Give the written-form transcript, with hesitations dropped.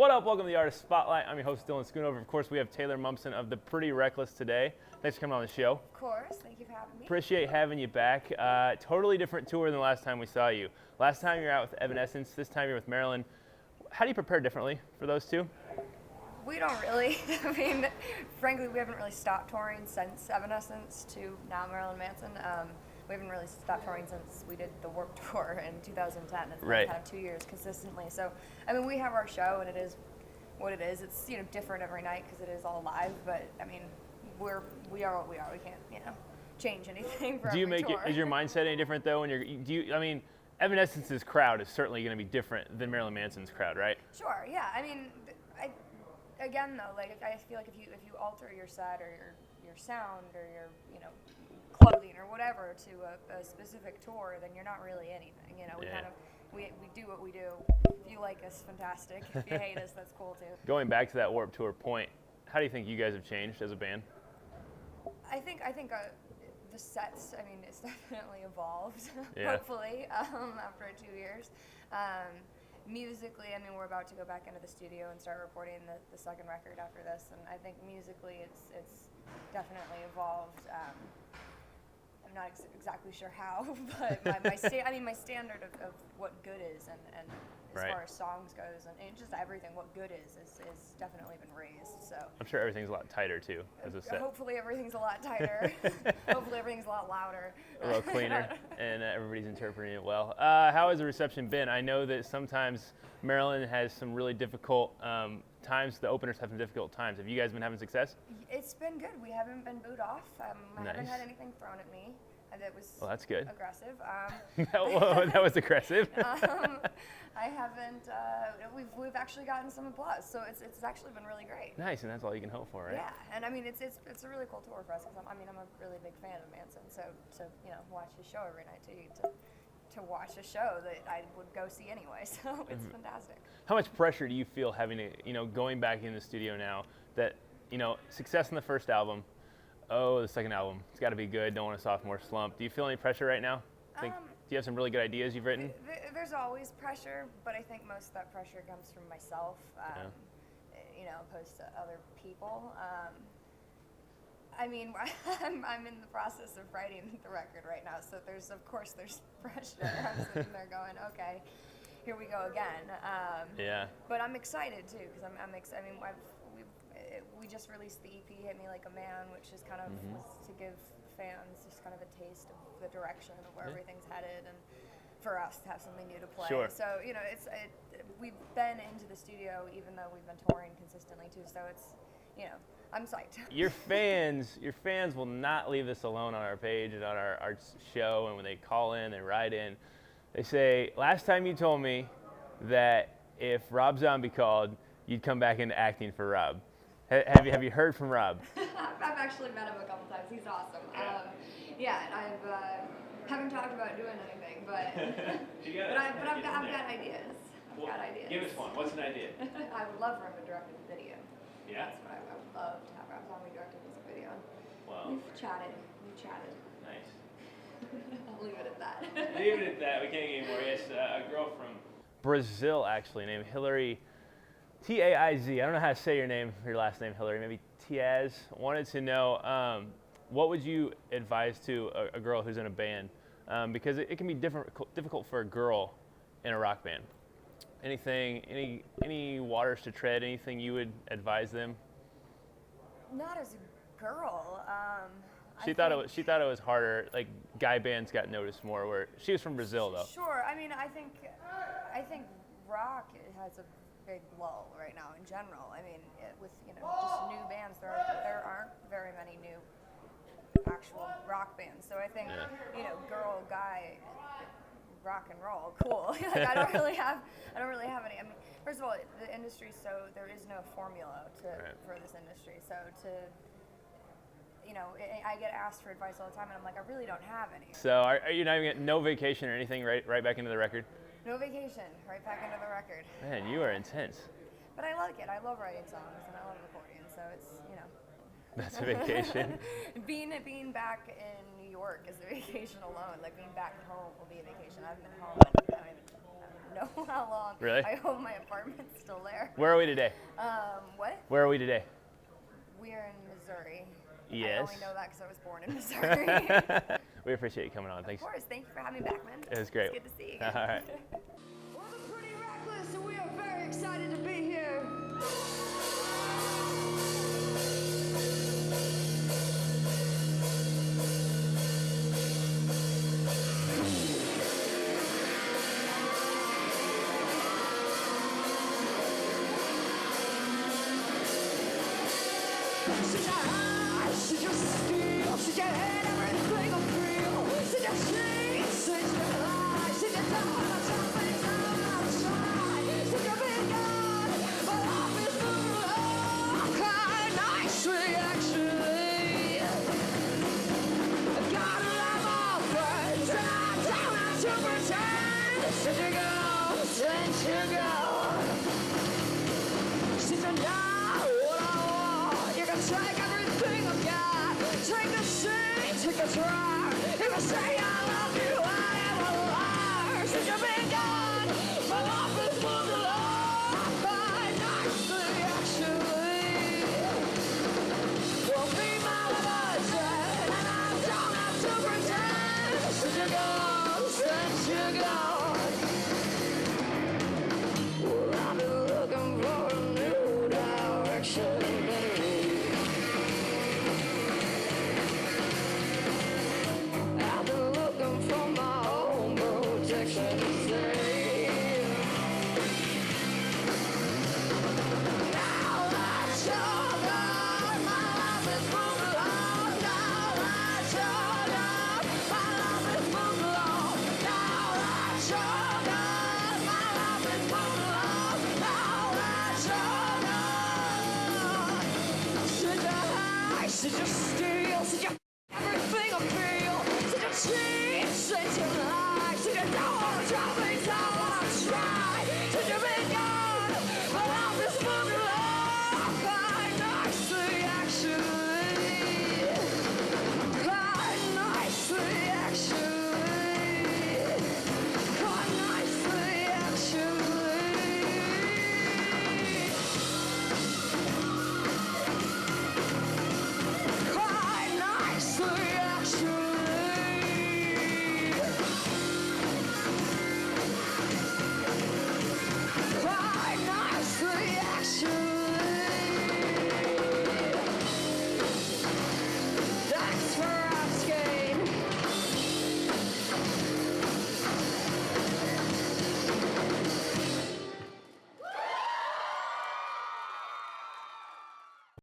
What up? Welcome to the Artist Spotlight. I'm your host, Dylan Schoonover. Of course, we have Taylor Momsen of the Pretty Reckless today. Thanks for coming on the show. Of course. Thank you for having me. Appreciate having you back. Totally different tour than the last time we saw you. Last time you were out with Evanescence. This time you're with Marilyn. How do you prepare differently for those two? We don't really. I mean, frankly, we haven't really stopped touring since Evanescence to now Marilyn Manson. We haven't really stopped touring since we did the Warped Tour in 2010. It's been kind of 2 years consistently. So, I mean, we have our show, and it is what it is. It's different every night because it is all live. But I mean, we are what we are. We can't change anything for every tour. Is your mindset any different though? I mean, Evanescence's crowd is certainly going to be different than Marilyn Manson's crowd, right? Sure. Yeah. I mean, again though, like I feel like if you alter your set or your sound or your clothing or whatever to a specific tour, then you're not really anything. We do what we do. If you like us, fantastic. If you hate us, that's cool too. Going back to that Warped Tour point, how do you think you guys have changed as a band? I think the sets, I mean, it's definitely evolved, Yeah. hopefully, after 2 years. Musically, I mean, we're about to go back into the studio and start recording the second record after this, and I think musically it's definitely evolved. I'm not exactly sure how, but my standard of what good is and as Right. far as songs goes and just everything, what good is definitely been raised. So I'm sure everything's a lot tighter too as a set. hopefully everything's a lot tighter. Hopefully everything's a lot louder. A little cleaner, and everybody's interpreting it well. How has the reception been? I know that sometimes Marilyn has some really difficult times. The openers have some difficult times. Have you guys been having success? It's been good. We haven't been booed off. I haven't Nice. had anything thrown at me. That was That's good. aggressive. That was aggressive. I haven't. We've actually gotten some applause, so it's actually been really great. Nice, and that's all you can hope for, right? Yeah, and I mean it's a really cool tour for us because I'm a really big fan of Manson. So to watch his show every night to watch a show that I would go see anyway. So it's fantastic. How much pressure do you feel having to, going back in the studio now that, success in the first album, the second album, it's got to be good, don't want a sophomore slump. Do you feel any pressure right now? Do you have some really good ideas you've written? There's always pressure, but I think most of that pressure comes from myself, opposed to other people. I mean, I'm in the process of writing the record right now, so there's pressure. I'm sitting there going, okay, here we go again. Yeah. But I'm excited too because we just released the EP "Hit Me Like a Man," which is kind of was to give fans just kind of a taste of the direction of where everything's headed, and for us to have something new to play. Sure. So we've been into the studio even though we've been touring consistently too. So it's I'm psyched. Your fans will not leave this alone on our page and on our show, and when they call in, they write in, they say, last time you told me that if Rob Zombie called, you'd come back into acting for Rob. Have you heard from Rob? I've actually met him a couple times. He's awesome. And I haven't talked about doing anything, but I've got ideas. I've got ideas. Give us one. What's an idea? I would love for him to direct a video. Yeah. That's what I would love to have Rob Zombie direct a music video. Wow. We've chatted. Nice. I'll leave it at that. Leave it at that. We can't get any more. Yes, a girl from Brazil, actually, named Hillary, T-A-I-Z. I don't know how to say your last name, Hillary. Maybe Tiaz. Wanted to know, what would you advise to a girl who's in a band? Because it can be difficult for a girl in a rock band. Any waters to tread? Anything you would advise them? Not as a girl. She thought it was harder. Like guy bands got noticed more. Where she was from Brazil, though. Sure. I mean, I think rock has a big lull right now in general. I mean, with just new bands, there aren't very many new actual rock bands. So I think girl, guy, rock and roll, cool. Like, I don't really have any. I mean, first of all, the industry, so there is no formula for this industry. So I get asked for advice all the time, and I'm like, I really don't have any. So are you not even getting no vacation or anything right back into the record? No vacation, right back into the record. Man, you are intense. But I like it. I love writing songs, and I love recording, so it's That's a vacation. being back in New York is a vacation alone. Like being back home will be a vacation. I haven't been home in know how long. Really? I hope my apartment's still there. Where are we today? What? Where are we today? We're in Missouri. Yes. I only know that because I was born in Missouri. We appreciate you coming on. Thanks. Of course. Thank you for having me back, man. It was great. It's good to see you. All right. Well, the Pretty Reckless, and we are very excited to be here. Sit your eyes, sit your steel, sit your head, everything will feel. Sit your cheeks, sit your lies, sit your tongue, something's outside. Sit your big gun, but life is moving along quite nicely, actually. Gotta love all friends, and I don't have to pretend. Sit your go, sit your go. Sit your now, what I want. You can take everything I've got. Take the seat, take the try. If I say I love you, I am a liar. Since you've been gone, my life is moved along quite nicely, actually. Well, be my lover, and I don't have to pretend. Since you go, since you go. Well, I've been looking for a new direction, baby. I've been looking for my own protection, see. Now that you're gone, my life is moved along. Now that you're gone, my life is moved along. Now that you're gone, my life is moved along. Now that you're gone, sit your high, sit your